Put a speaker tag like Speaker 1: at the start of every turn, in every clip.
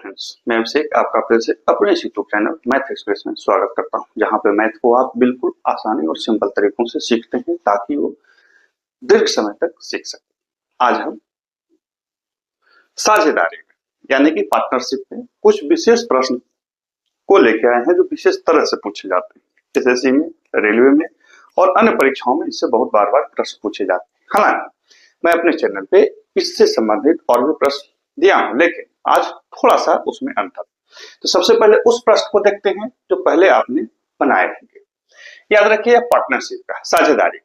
Speaker 1: Friends, मैं अभिषेक आपका फिर से अपने यूट्यूब चैनल मैथ एक्सप्रेस में स्वागत करता हूं, जहां पे मैथ को आप बिल्कुल आसानी और सिंपल तरीकों से सीखते हैं ताकि वो दीर्घ समय तक सीख सके। आज हम साझेदारी में यानी कि पार्टनरशिप में कुछ विशेष प्रश्न को लेकर आए हैं जो विशेष तरह से पूछे जाते हैं। एसएससी में, रेलवे में और अन्य परीक्षाओं में इससे बहुत बार प्रश्न पूछे जाते हैं। हालांकि मैं अपने चैनल पे इससे संबंधित और भी प्रश्न दिया हूं, लेकिन आज थोड़ा सा उसमें अंतर। तो सबसे पहले उस प्रश्न को देखते हैं जो पहले आपने बनाए होंगे। याद रखिए, पार्टनरशिप का, साझेदारी,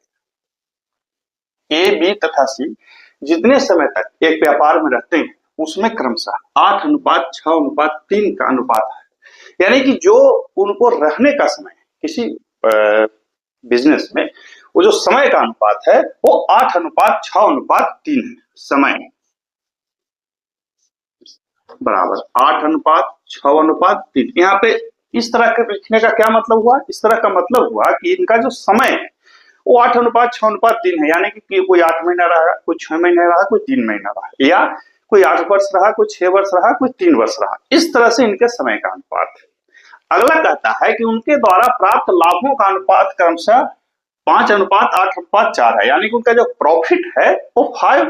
Speaker 1: ए, बी तथा सी जितने समय तक एक व्यापार में रहते हैं उसमें क्रमशः 8:6:3 का अनुपात है। यानी कि जो उनको रहने का समय किसी बिजनेस में वो जो समय का अनुपात है वो 8:6:3 है। समय बराबर 8:6:3। यहाँ पे इस तरह के लिखने का क्या मतलब हुआ? इस तरह का मतलब हुआ कि इनका जो समय है वो 8:6:3 है। यानी कि कोई 8 महीना रहा, कोई 6 महीने रहा, कोई 3 महीना रहा, या कोई 8 वर्ष रहा, कोई 6 वर्ष रहा, कोई 3 वर्ष रहा। इस तरह से इनके समय का अनुपात है। अगला कहता है कि उनके द्वारा प्राप्त लाभों का अनुपात क्रमशः 5:8:4 है। यानी कि उनका जो प्रॉफिट है वो 5,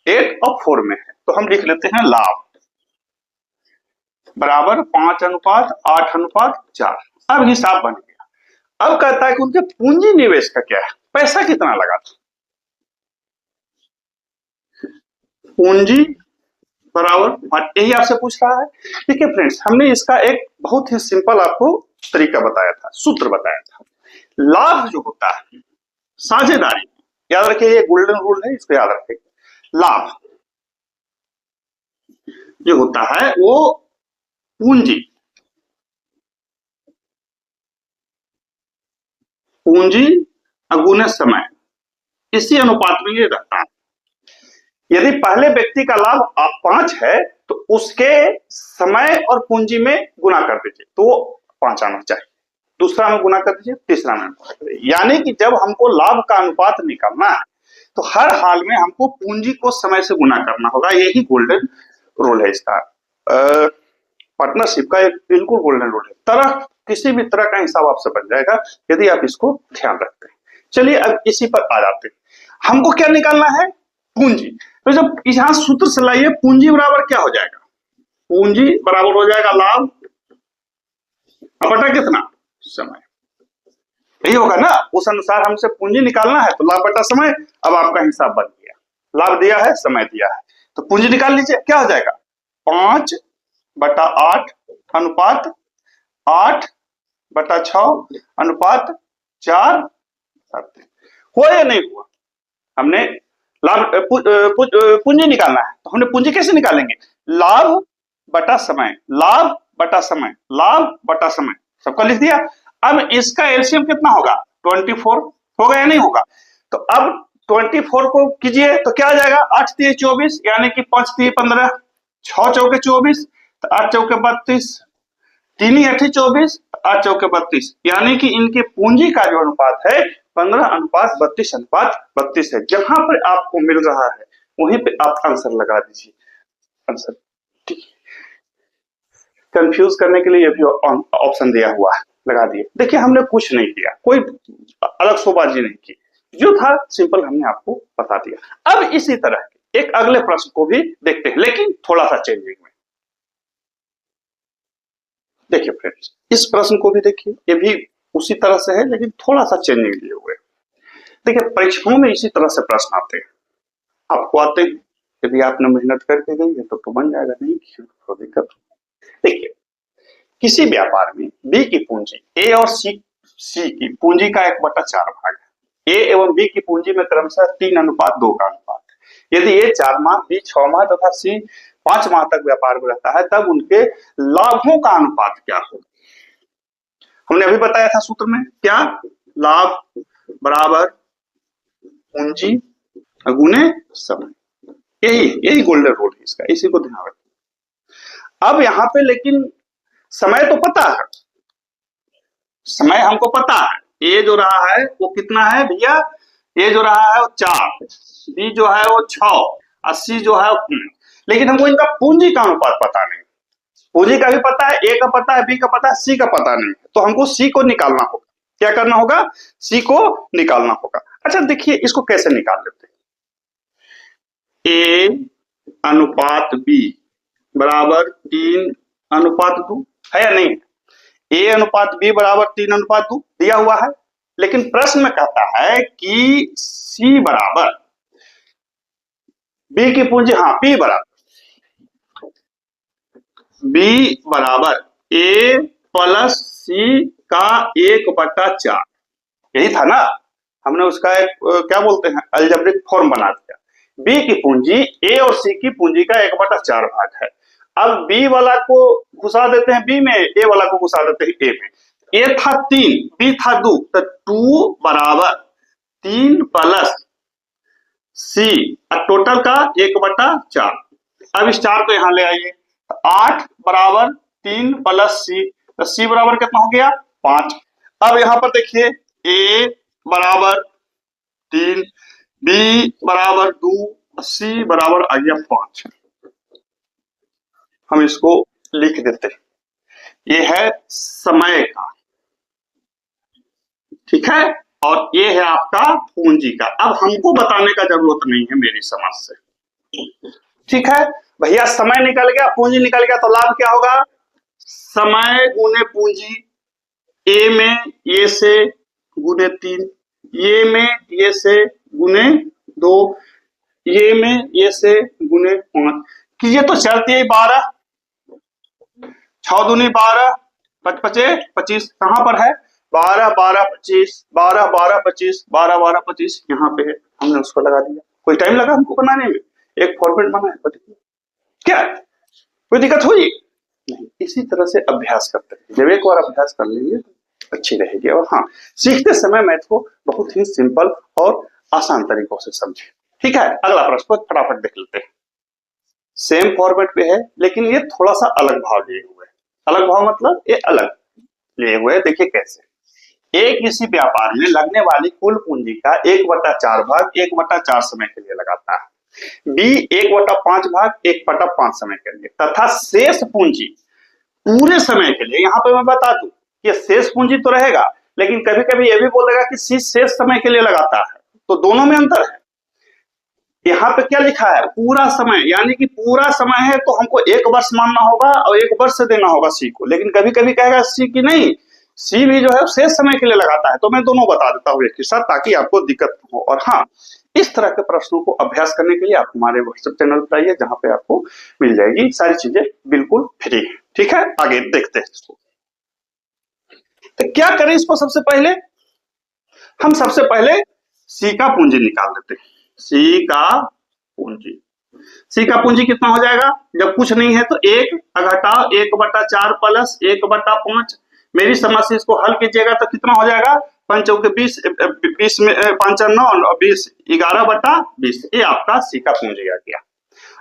Speaker 1: 8 और 4 में है। तो हम लिख लेते हैं लाभ बराबर 5:8:4। अब हिसाब बन गया। अब कहता है कि उनके पूंजी निवेश का क्या है, पैसा कितना लगा था। पूंजी बराबर, यही आपसे पूछ रहा है। देखिए फ्रेंड्स, हमने इसका एक बहुत ही सिंपल आपको तरीका बताया था, सूत्र बताया था। लाभ जो होता है साझेदारी, याद रखिए ये गोल्डन रूल है, इसको याद रखिए। लाभ जो होता है वो पूंजी अगुने समय, इसी अनुपात में ये रहता है। यदि पहले व्यक्ति का लाभ 5 है तो उसके समय और पूंजी में गुना कर दीजिए तो 5 आना चाहिए। दूसरा में गुना कर दीजिए, तीसरा में गुना कर दीजिए। यानी कि जब हमको लाभ का अनुपात निकालना है तो हर हाल में हमको पूंजी को समय से गुना करना होगा। यही गोल्डन रूल है इसका। पार्टनरशिप का एक बिल्कुल गोल्डन रूल है। किसी भी तरह का हिसाब आपसे बन जाएगा यदि आप इसको ध्यान रखते हैं। चलिए अब इसी पर आ जाते हैं। हमको क्या निकालना है? पूंजी। तो जब यहां सूत्र से लाइए, पूंजी बराबर क्या हो जाएगा? पूंजी बराबर हो जाएगा लाभ बटा कितना? समय। यही होगा ना, उस अनुसार हमसे पूंजी निकालना है तो लाभ बटा समय। अब आपका हिसाब बन गया, लाभ दिया है, समय दिया है, तो पूंजी निकाल लीजिए। क्या हो जाएगा? 5/8 अनुपात 8/6 अनुपात 4। हुआ या नहीं हुआ? हमने लाभ पूंजी निकालना है तो हमने पूंजी कैसे निकालेंगे? लाभ बटा समय, लाभ बटा समय, लाभ बटा समय, सबका लिख दिया। अब इसका एलसीएम कितना होगा? 24 होगा या नहीं होगा? तो अब 24 को कीजिए तो क्या आ जाएगा? 8 × 24 यानी कि 5 × 15, 6 चौके 24, तो 8 चौके 32, 3 × 8 24, 8 चौके 32। यानी कि इनके पूंजी का जो अनुपात है 15:32:32 है। जहां पर आपको मिल रहा है वहीं पे आप आंसर लगा दीजिए। आंसर ठीक। कंफ्यूज करने के लिए ये भी ऑप्शन दिया हुआ है, लगा दिए। देखिए हमने कुछ नहीं किया, कोई अलग शोबाजी नहीं की, जो था सिंपल हमने आपको बता दिया। अब इसी तरह एक अगले प्रश्न को भी देखते हैं, लेकिन थोड़ा सा चेंजिंग में। देखिए फ्रेंड्स, इस प्रश्न को भी देखिए, ये भी उसी तरह से है लेकिन थोड़ा सा चेंजिंग लिए हुए। देखिए परीक्षाओं में इसी तरह से प्रश्न आते हैं, आपको आते हैं। यदि आपने मेहनत करके गई है तो बन जाएगा, नहीं तो दिक्कत। देखिए किसी व्यापार में बी की पूंजी ए और सी की पूंजी का 1/4 भाग है। ए एवं बी की पूंजी में क्रमशः 3:2 का अनुपात है। यदि ए 4 माह, बी 6 माह तथा सी 5 माह तक व्यापार में रहता है तब उनके लाभों का अनुपात क्या होगा? हमने अभी बताया था सूत्र में, क्या? लाभ बराबर पूंजी अगुने समय। यही गोल्डन रूल है इसका, इसी को ध्यान रखें। अब यहां पे लेकिन समय तो पता है, समय हमको पता है। ए जो रहा है वो कितना है भैया? ए जो रहा है वो 4, बी जो है वो 6 और सी जो है वो 3। लेकिन हमको इनका पूंजी का अनुपात पता नहीं। पूंजी का भी पता है, ए का पता है, बी का पता है, सी का पता नहीं है, तो हमको सी को निकालना होगा। क्या करना होगा? सी को निकालना होगा। अच्छा देखिए इसको कैसे निकाल लेते हैं। ए अनुपात बी बराबर 3:2 है या नहीं? ए अनुपात बी बराबर 3:2 दिया हुआ है, लेकिन प्रश्न में कहता है कि सी बराबर बी की पूंजी, हाँ बी बराबर ए प्लस सी का 1/4, यही था ना। हमने उसका एक क्या बोलते हैं अलजेब्रिक फॉर्म बना दिया। बी की पूंजी ए और सी की पूंजी का 1/4 भाग है। अब बी वाला को घुसा देते हैं बी में, ए वाला को घुसा देते हैं ए में। ए था 3, बी था 2, तो 2 बराबर 3 प्लस सी टोटल का 1/4। अब इस 4 को यहां ले आइए, 8 बराबर 3 प्लस सी, तो सी बराबर कितना हो गया? 5। अब यहां पर देखिए ए बराबर 3, बी बराबर 2, सी बराबर आ गया 5। हम इसको लिख देते हैं, ये है समय का, ठीक है, और ये है आपका पूंजी का। अब हमको बताने का जरूरत नहीं है मेरी समझ से, ठीक है भैया। समय निकल गया, पूंजी निकल गया, तो लाभ क्या होगा? समय गुने पूंजी। ए में ये से गुने 3, ये में ये से गुने 2, ये में ये से गुने 5। कीजिए तो चलती है 12, 6 दूनी 12, 5 पचे 25, कहां पर है? 12 12 25, 12 12 25, 12 12 25 यहाँ पे है, हमने उसको लगा दिया। कोई टाइम लगा हमको बनाने में? एक फॉर्मेट बना है, क्या कोई दिक्कत हुई नहीं? इसी तरह से अभ्यास करते हैं, जब एक बार अभ्यास कर लेंगे तो अच्छी रहेगी। और हाँ, सीखते समय मैथ को बहुत ही सिंपल और आसान तरीकों से समझे, ठीक है। अगला प्रश्न को फटाफट देख लेते हैं। सेम फॉर्मेट पे है, लेकिन ये थोड़ा सा अलग भाव लिए हुए। अलग भाव मतलब ये अलग लिए हुए। देखिए कैसे। ए किसी व्यापार में लगने वाली कुल पूंजी का 1/4 भाग 1/4 समय के लिए लगाता है। बी 1/5 भाग 1/5 समय के लिए, तथा शेष पूंजी पूरे समय के लिए। यहाँ पे मैं बता दूं कि शेष पूंजी तो रहेगा, लेकिन कभी कभी ये भी बोलेगा कि शेष समय के लिए लगाता है, तो दोनों में अंतर है। यहाँ पे क्या लिखा है? पूरा समय, यानी कि पूरा समय है तो हमको 1 वर्ष मानना होगा और 1 वर्ष देना होगा सी को। लेकिन कभी कभी कहेगा सी की नहीं, सी भी जो है शेष समय के लिए लगाता है। तो मैं दोनों बता देता हूँ एक ही साथ, ताकि आपको दिक्कत न हो। और हाँ, इस तरह के प्रश्नों को अभ्यास करने के लिए आप हमारे व्हाट्सएप चैनल पर आइए, जहां पे आपको मिल जाएगी सारी चीजें बिल्कुल फ्री है, ठीक है। आगे देखते हैं इसको। तो क्या करें इसको? सबसे पहले हम सबसे पहले सी का पूंजी निकाल देते हैं। सी का पूंजी कितना हो जाएगा? जब कुछ नहीं है तो 1 घटाओ 1/4 प्लस 1/5। मेरी समझ से इसको हल कीजिएगा तो कितना हो जाएगा? 5 चौके 20, 20 में 5 9 और 20, 11/20। ये आपका सी का पूंजी आ गया।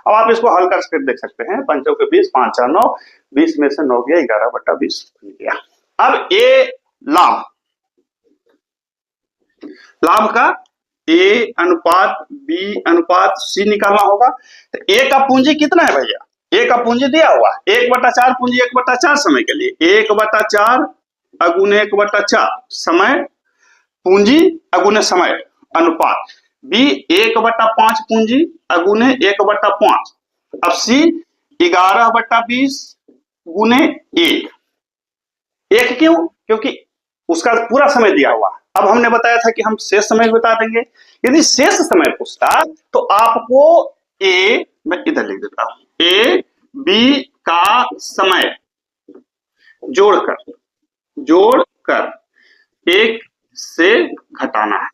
Speaker 1: अब आप इसको हल करके देख सकते हैं। 5 चौके 20, 5 4 9, 20 में से 9 गया, 11/20 बन गया। अब ए लाभ का ए अनुपात बी अनुपात सी निकालना होगा। तो ए का पूंजी कितना है भैया? ए का पूंजी दिया हुआ 1/4 पूंजी 1/4 समय के लिए, 1/4 अगुने 1/4 समय पूंजी अगुने समय अनुपात। बी 1/5 पूंजी अगुने 1/5। अब सी 11/20 गुने 1 क्यों? क्योंकि उसका पूरा समय दिया हुआ। अब हमने बताया था कि हम शेष समय बता देंगे। यदि शेष समय पूछता तो आपको मैं इधर लिख देता हूं, ए बी का समय जोड़कर 1 से घटाना है।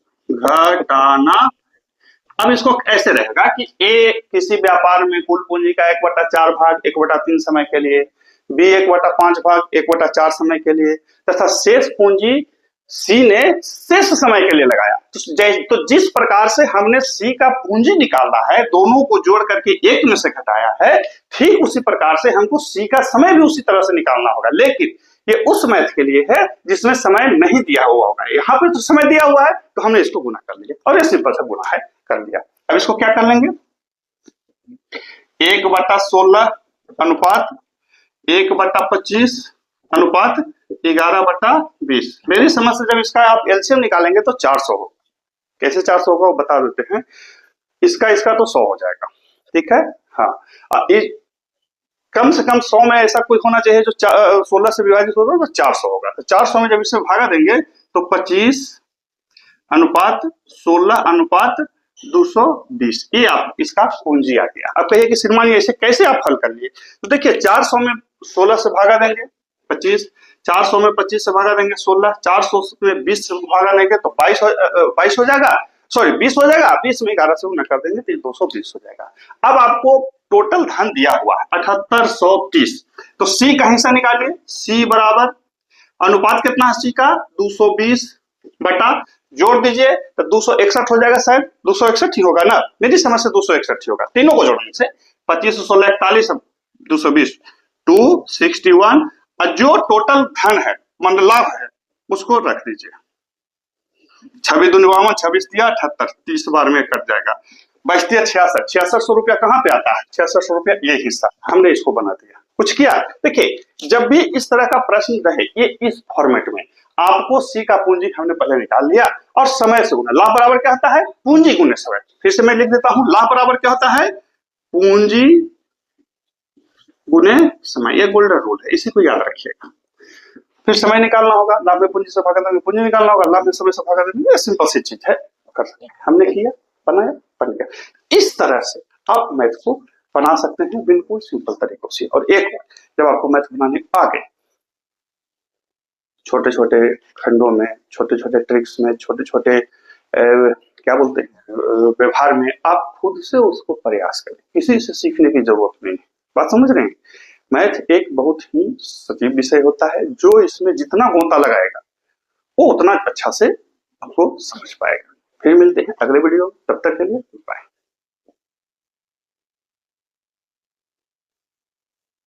Speaker 1: अब इसको ऐसे रहेगा कि ए किसी व्यापार में कुल पूंजी का 1/4 भाग 1/3 समय के लिए, बी 1/5 भाग 1/4 समय के लिए, तथा शेष पूंजी सी ने शेष समय के लिए लगाया। तो जिस प्रकार से हमने सी का पूंजी निकालना है, दोनों को जोड़ करके 1 में से घटाया है, ठीक उसी प्रकार से हमको सी का समय भी उसी तरह से निकालना होगा। लेकिन ये उस मैथ के लिए है जिसमें समय नहीं दिया हुआ होगा। यहाँ पे तो समय दिया हुआ है, तो हमने इसको गुना कर लिया और ये सिंपल सा गुना है, कर दिया। अब इसको क्या कर लेंगे? 1/16 अनुपात 1/25 अनुपात 11/20। मेरी समझ से जब इसका आप एलसीएम निकालेंगे तो 400 होगा। कैसे 400 होगा वो बता देते हैं। इसका तो 100 हो जाएगा, ठीक है। हाँ, कम से कम 100 में ऐसा कोई होना चाहिए जो 16 से विभाजित होगा तो 400 होगा। तो 400 में जब इसे भागा देंगे तो 25 अनुपात 16 अनुपात 220, ये आप इसका पूंजी आ गया। अब कहिए कि श्रीमान ऐसे कैसे आप हल कर लिए? तो देखिए 400 में 16 से भागा देंगे 25, 400 में 25 से भागा देंगे 16, 400 में 20 से भागा देंगे तो 22 हो जाएगा, सॉरी 20 हो जाएगा। 20 में 11 से गुना कर देंगे तो 220 हो जाएगा। अब आपको टोटल धन दिया हुआ है 7830, तो सी का हिस्सा निकालिए। सी बराबर अनुपात कितना है सी का 220 बटा जोड़ दीजिए तो 261 हो जाएगा। शायद 261 ही होगा ना, मेरी समझ से 261 ही होगा। तीनों को जोड़ने से 25 16 41 220 261, और जो टोटल धन है मतलब लाभ है उसको रख दीजिए। 26 दूनी 52, 26 दिया 78, 30 बार में कट जाएगा, बचती है 66। 6600 रुपया कहाँ पे आता है? 6600 रुपया ये हिस्सा हमने इसको बना दिया। कुछ किया? देखिए जब भी इस तरह का प्रश्न रहे ये इस फॉर्मेट में, आपको सी का पूंजी हमने पहले निकाल लिया और समय से गुना। लाभ बराबर क्या होता है? पूंजी गुने समय। फिर से मैं लिख देता हूं, लाभ बराबर क्या होता है? पूंजी गुने समय। ये गोल्डन रूल है, इसी को याद रखिएगा। फिर समय निकालना होगा, लाभ में पूंजी से भागा देंगे, पूंजी निकालना होगा, लाभ में समय से भागा देंगे। ये सिंपल सी चीज है, कर सकते हैं। हमने किया, बनाया, बन गया। इस तरह से आप मैथ को बना सकते हैं बिल्कुल सिंपल तरीकों से। और एक जब आपको मैथ बनाने आ गए, छोटे छोटे खंडों में, छोटे छोटे ट्रिक्स में, छोटे छोटे क्या बोलते हैं व्यवहार में, आप खुद से उसको प्रयास करें, किसी से सीखने की जरूरत नहीं है। बात समझ रहे हैं? मैथ एक बहुत ही सजीव विषय होता है, जो इसमें जितना गोता लगाएगा वो उतना अच्छा से आपको समझ पाएगा। फिर मिलते हैं अगले वीडियो, तब तक के लिए बाय।